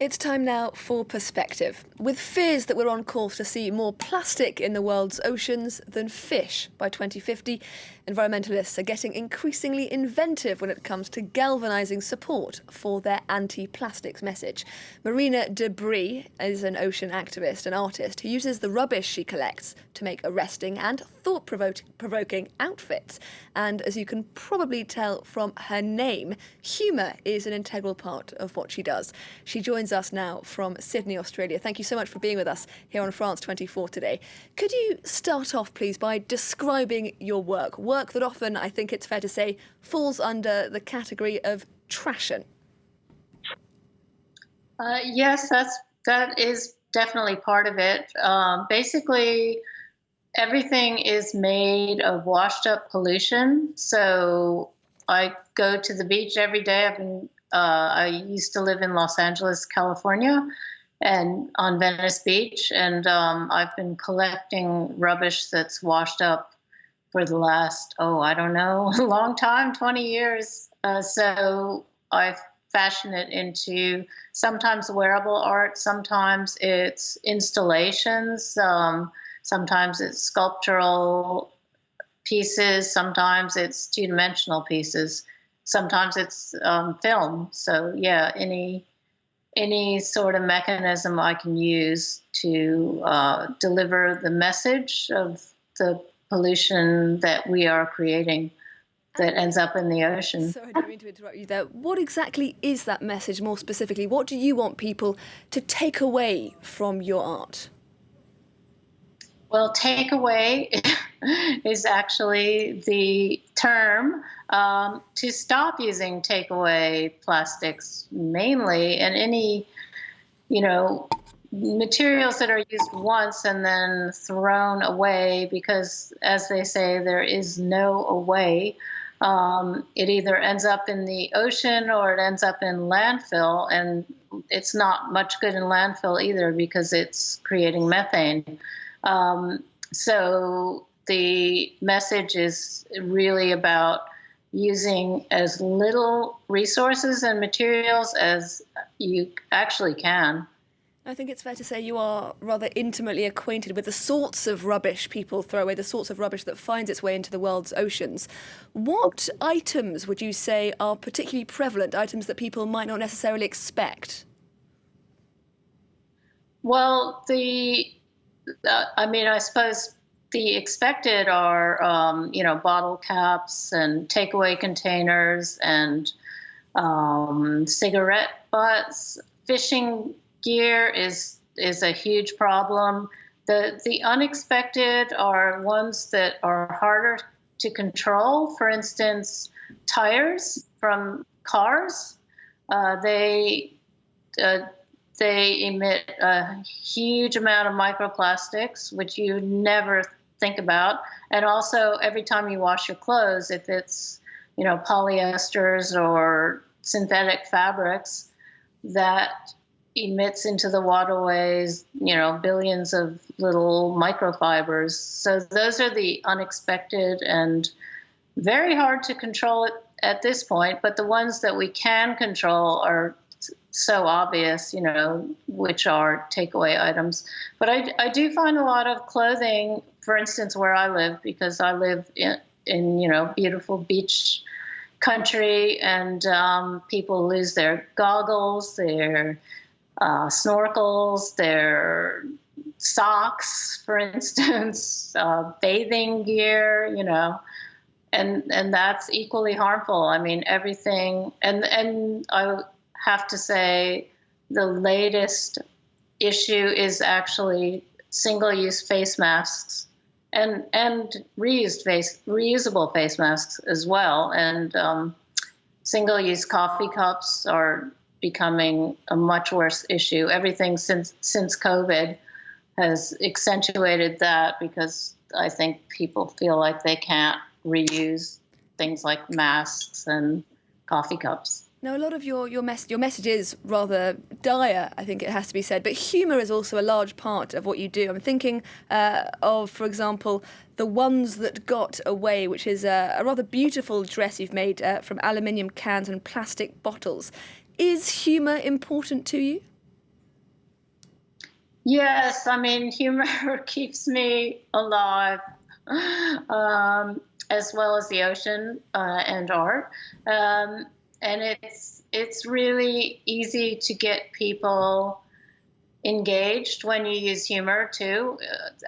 It's time now for perspective. With fears that we're on course to see more plastic in the world's oceans than fish by 2050, environmentalists are getting increasingly inventive when it comes to galvanising support for their anti-plastics message. Marina DeBris is an ocean activist and artist who uses the rubbish she collects to make arresting and thought-provoking outfits. And as you can probably tell from her name, humour is an integral part of what she does. She joins us now from Sydney, Australia. Thank you so much for being with us here on France 24 today. Could you start off, please, by describing your work that often, I think it's fair to say, falls under the category of trashion? Yes, that is definitely part of it. Basically, everything is made of washed up pollution. So I go to the beach every day. I used to live in Los Angeles, California, and on Venice Beach, and I've been collecting rubbish that's washed up for the last, I don't know, a long time, 20 years. So I fashion it into sometimes wearable art, sometimes it's installations, sometimes it's sculptural pieces, sometimes it's two-dimensional pieces, sometimes it's film. So yeah, any sort of mechanism I can use to deliver the message of the pollution that we are creating that ends up in the ocean. Sorry, I didn't mean to interrupt you there. What exactly is that message more specifically? What do you want people to take away from your art? Well, takeaway is actually the term to stop using takeaway plastics mainly, and any, materials that are used once and then thrown away because, as they say, there is no away. It either ends up in the ocean or it ends up in landfill, and it's not much good in landfill either because it's creating methane. So the message is really about using as little resources and materials as you actually can. I think it's fair to say you are rather intimately acquainted with the sorts of rubbish people throw away, the sorts of rubbish that finds its way into the world's oceans. What items would you say are particularly prevalent, items that people might not necessarily expect? Well, I suppose the expected are, bottle caps and takeaway containers and cigarette butts. Fishing gear is a huge problem. The unexpected are ones that are harder to control. For instance, tires from cars. They emit a huge amount of microplastics, which you never think about. And also, every time you wash your clothes, if it's, polyesters or synthetic fabrics, that emits into the waterways, billions of little microfibers. So those are the unexpected and very hard to control at this point. But the ones that we can control are so obvious, which are takeaway items. But I do find a lot of clothing, for instance, where I live, because I live in beautiful beach country, and people lose their goggles, their snorkels, their socks, for instance, bathing gear, and that's equally harmful. I mean, everything, and I have to say the latest issue is actually single-use face masks and reusable face masks as well. And single-use coffee cups are becoming a much worse issue. Everything since COVID has accentuated that, because I think people feel like they can't reuse things like masks and coffee cups. Now, a lot of your message is rather dire, I think it has to be said, but humour is also a large part of what you do. I'm thinking of, for example, The Ones That Got Away, which is a rather beautiful dress you've made from aluminium cans and plastic bottles. Is humour important to you? Yes, I mean, humor keeps me alive, as well as the ocean and art. Um, and it's really easy to get people engaged when you use humor too.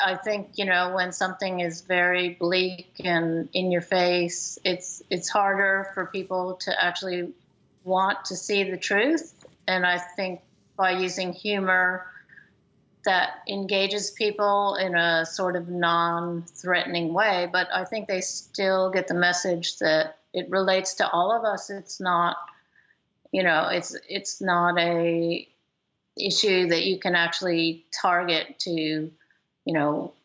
I think when something is very bleak and in your face, it's harder for people to actually want to see the truth. And I think by using humor that engages people in a sort of non-threatening way, but I think they still get the message that it relates to all of us. It's not, it's not a issue that you can actually target to,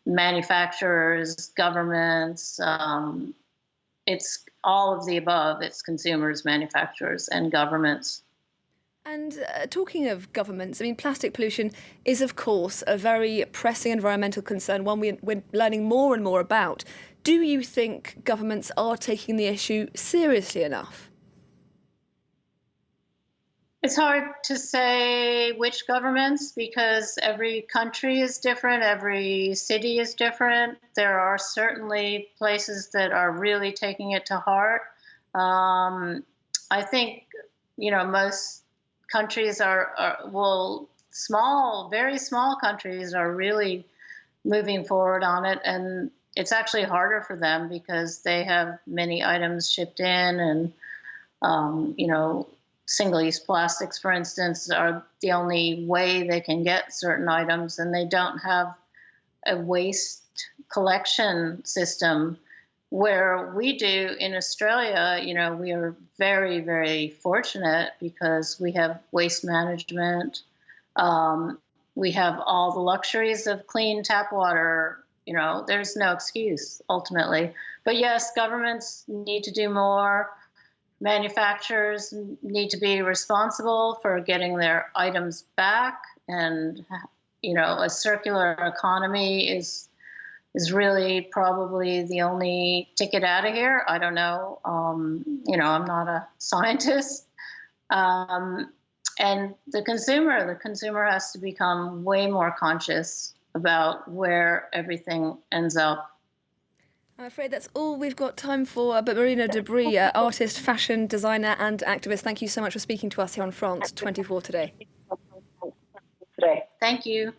manufacturers, governments. It's all of the above. It's consumers, manufacturers, and governments. And talking of governments, I mean, plastic pollution is, of course, a very pressing environmental concern, one we're learning more and more about. Do you think governments are taking the issue seriously enough? It's hard to say which governments, because every country is different, every city is different. There are certainly places that are really taking it to heart. I think, most countries very small countries are really moving forward on it. And it's actually harder for them because they have many items shipped in and, single-use plastics, for instance, are the only way they can get certain items, and they don't have a waste collection system where we do in Australia. We are very, very fortunate because we have waste management. We have all the luxuries of clean tap water. There's no excuse ultimately. But yes, governments need to do more. Manufacturers need to be responsible for getting their items back, and a circular economy is really probably the only ticket out of here. I don't know. I'm not a scientist. And the consumer has to become way more conscious about where everything ends up. I'm afraid that's all we've got time for. But Marina DeBris, artist, fashion designer and activist, thank you so much for speaking to us here on France 24 today. Thank you.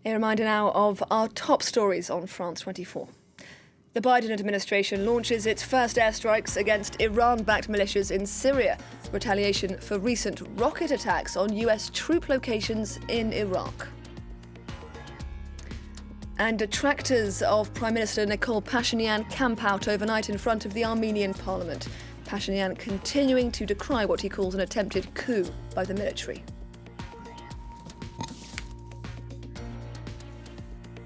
A reminder now of our top stories on France 24. The Biden administration launches its first airstrikes against Iran-backed militias in Syria, retaliation for recent rocket attacks on US troop locations in Iraq. And detractors of Prime Minister Nikol Pashinyan camp out overnight in front of the Armenian parliament. Pashinyan continuing to decry what he calls an attempted coup by the military.